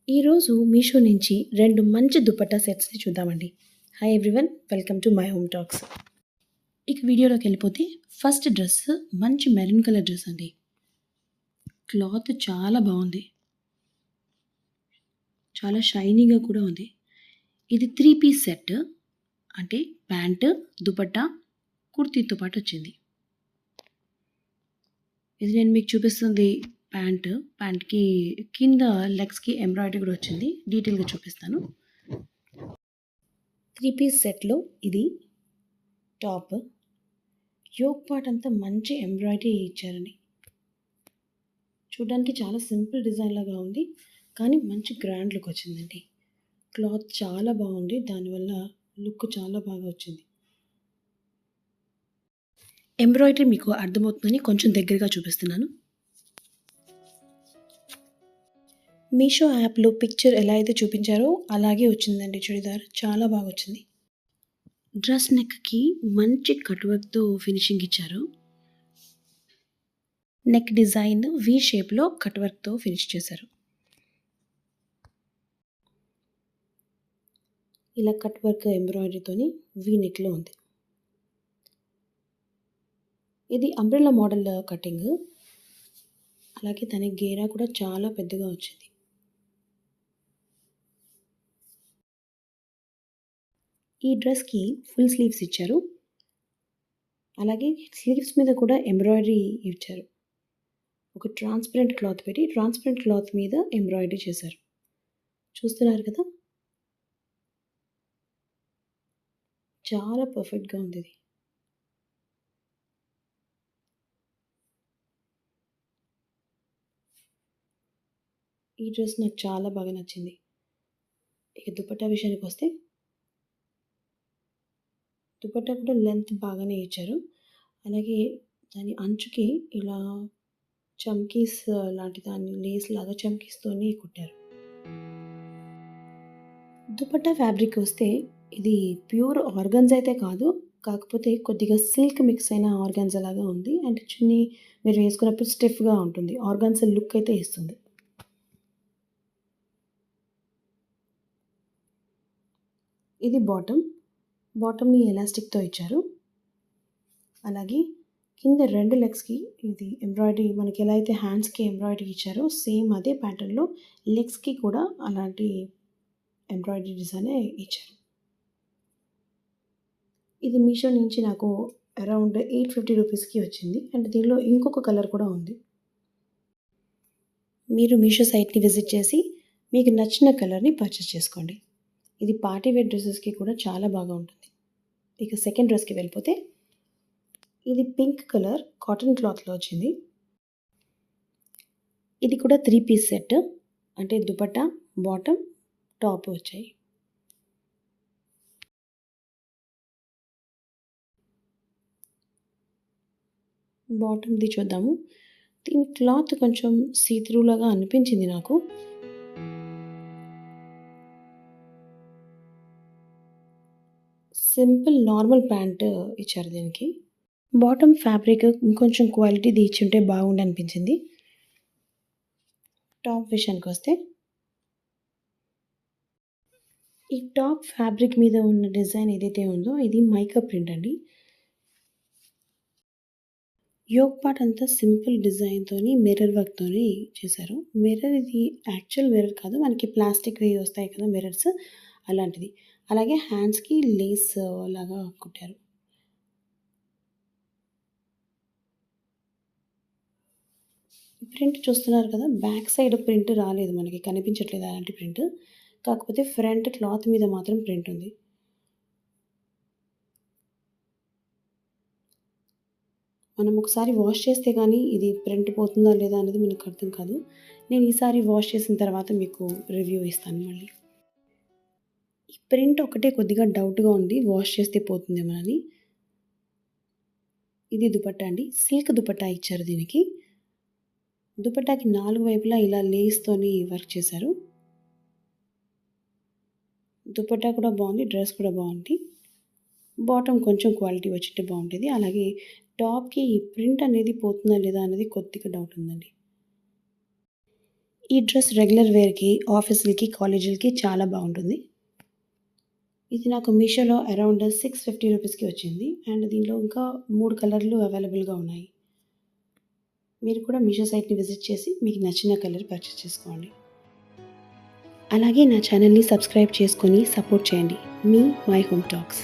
ఈరోజు మీషో నుంచి 2 మంచి దుపట్టా సెట్స్‌ని చూద్దామండి. Hi everyone! Welcome to my home talks. ఇక వీడియోలోకెళ్ళిపోతే ఫస్ట్ డ్రెస్ మంచి మెరూన్ కలర్ డ్రెస్ అండి. క్లాత్ చాలా బావుంది. చాలా షైనీగా కూడా ఉంది. ఇది 3 పీస్ సెట్. అంటే ప్యాంట్, దుపట్టా, కుర్తీతో పాటు వచ్చింది. ఇది నేను మీకు చూపిస్తుంది ప్యాంట్. ప్యాంట్‌కి కింద లెగ్స్‌కి ఎంబ్రాయిడరీ కూడా వచ్చింది. డీటెయిల్‌గా చూపిస్తాను. 3 పీస్ సెట్‌లో ఇది టాప్. యోక్ పార్ట్ అంతా మంచి ఎంబ్రాయిడరీ ఇచ్చారండి. చూడ్డానికి చాలా సింపుల్ డిజైన్ లాగా ఉంది. కానీ మంచి గ్రాండ్ లుక్ వచ్చిందండి. క్లాత్ చాలా బాగుంది. దానివల్ల లుక్ చాలా బాగా వచ్చింది. ఎంబ్రాయిడరీ మీకు అర్థమవుతుందని కొంచెం దగ్గరగా చూపిస్తున్నాను. మీషో యాప్‌లో పిక్చర్ ఎలా అయితే చూపించారో అలాగే వచ్చిందండి చుడిదార్. చాలా బాగా వచ్చింది. డ్రెస్ నెక్‌కి మంచి కట్ వర్క్‌తో ఫినిషింగ్ ఇచ్చారు. నెక్ డిజైన్ వి షేప్‌లో కట్ వర్క్‌తో ఫినిష్ చేశారు. ఇలా కట్ వర్క్ ఎంబ్రాయిడరీతోని వి నెక్‌లో ఉంది. ఇది అంబ్రెల్లా మోడల్ కటింగ్. అలాగే దాని గేరా కూడా చాలా పెద్దగా వచ్చింది. ఈ డ్రెస్‌కి ఫుల్ స్లీవ్స్ ఇచ్చారు. అలాగే స్లీవ్స్ మీద కూడా ఎంబ్రాయిడరీ ఇచ్చారు. ఒక ట్రాన్స్పరెంట్ క్లాత్ పెట్టి ట్రాన్స్పరెంట్ క్లాత్ మీద ఎంబ్రాయిడరీ చేశారు. చూస్తున్నారు కదా! చాలా పర్ఫెక్ట్‌గా ఉంది ఇది. ఈ డ్రెస్ నాకు చాలా బాగా నచ్చింది. ఇక దుపట్టా విషయానికొస్తే దుపట్టా కూడా లెంత్ బాగానే ఇచ్చారు. అలాగే దాని అంచుకి ఇలా చమ్కీస్ లాంటి దాన్ని లేస్ లాగా చమ్కీస్‌తోని కుట్టారు. దుపట్టా ఫ్యాబ్రిక్ వస్తే ఇది ప్యూర్ ఆర్గాన్జా అయితే కాదు. కాకపోతే కొద్దిగా సిల్క్ మిక్స్ అయిన ఆర్గాన్జా లాగా ఉంది. అంటే చున్నీ మీరు వేసుకున్నప్పుడు స్టిఫ్‌గా ఉంటుంది. ఆర్గాన్జా లుక్ అయితే ఇస్తుంది. ఇది బాటమ్. బాటమ్‌ని ఎలాస్టిక్‌తో ఇచ్చారు. అలాగే కింద 2 లెగ్స్‌కి ఇది ఎంబ్రాయిడరీ మనకి ఎలా అయితే హ్యాండ్స్‌కి ఎంబ్రాయిడరీ ఇచ్చారో సేమ్ అదే ప్యాటర్న్‌లో లెగ్స్‌కి కూడా అలాంటి ఎంబ్రాయిడరీ డిజైనే ఇచ్చారు. ఇది మీషో నుంచి నాకు అరౌండ్ 850 రూపీస్‌కి వచ్చింది. అండ్ దీనిలో ఇంకొక కలర్ కూడా ఉంది. మీరు మీషో సైట్‌ని విజిట్ చేసి మీకు నచ్చిన కలర్‌ని పర్చేస్ చేసుకోండి. ఇది పార్టీ వేర్ డ్రెసెస్‌కి కూడా చాలా బాగా ఉంటుంది. ఇక సెకండ్ డ్రెస్‌కి వెళ్ళిపోతే ఇది పింక్ కలర్ కాటన్ క్లాత్‌లో వచ్చింది. ఇది కూడా 3 పీస్ సెట్. అంటే దుపట్టా, బాటమ్, టాప్ వచ్చాయి. బాటమ్‌ది చూద్దాము. దీని క్లాత్ కొంచెం సీ త్రూ లాగా అనిపించింది నాకు. సింపుల్ నార్మల్ ప్యాంట్ ఇచ్చారు దీనికి. బాటమ్ ఫ్యాబ్రిక్ ఇంకొంచెం క్వాలిటీది ఇచ్చుంటే బాగుండనిపించింది. టాప్ విషయానికొస్తే ఈ టాప్ ఫ్యాబ్రిక్ మీద ఉన్న డిజైన్ ఏదైతే ఉందో ఇది మైకా ప్రింట్ అండి. యోక్ పార్ట్ అంతా సింపుల్ డిజైన్‌తోని మిర్రర్ వర్క్‌తోని చేశారు. మిర్రర్ ఇది యాక్చువల్ మిర్రర్ కాదు. మనకి ప్లాస్టిక్‌వి వస్తాయి కదా మిర్రర్స్ అలాంటిది. అలాగే హ్యాండ్స్‌కి లేస్ లాగా కుట్టారు. ప్రింట్ చూస్తున్నారు కదా! బ్యాక్ సైడ్ ప్రింట్ రాలేదు మనకి కనిపించట్లేదు అలాంటి ప్రింట్. కాకపోతే ఫ్రంట్ క్లాత్ మీద మాత్రం ప్రింట్ ఉంది. మనం ఒకసారి వాష్ చేస్తే గానీ ఇది ప్రింట్ పోతుందా లేదా అనేది మనకు అర్థం కాదు. నేను ఈసారి వాష్ చేసిన తర్వాత మీకు రివ్యూ ఇస్తాను మళ్ళీ. ఈ ప్రింట్ ఒకటే కొద్దిగా డౌట్‌గా ఉంది. వాష్ చేస్తే పోతుందేమోనని. ఇది దుపట్టా అండి. సిల్క్ దుపట్టా ఇచ్చారు దీనికి. దుపట్టాకి 4 వైపులా ఇలా లేస్‌తోని వర్క్ చేశారు. దుపట్టా కూడా బావుంది. డ్రెస్ కూడా బావుంది. బాటమ్ కొంచెం క్వాలిటీ వచ్చుంటే బావుండేది. అలాగే టాప్‌కి ఈ ప్రింట్ అనేది పోతుందా లేదా అనేది కొద్దిగా డౌట్ ఉందండి. ఈ డ్రెస్ రెగ్యులర్ వేర్‌కి, ఆఫీసులకి, కాలేజీలకి చాలా బావుంటుంది. ఇది నాకు మీషోలో అరౌండ్ 650 రూపీస్‌కి వచ్చింది. అండ్ దీనిలో ఇంకా 3 కలర్‌లు అవైలబుల్‌గా ఉన్నాయి. మీరు కూడా మీషో సైట్‌ని విజిట్ చేసి మీకు నచ్చిన కలర్ పర్చేస్ చేసుకోండి. అలాగే నా ఛానల్‌ని సబ్స్క్రైబ్ చేసుకొని సపోర్ట్ చేయండి. Me my home talks.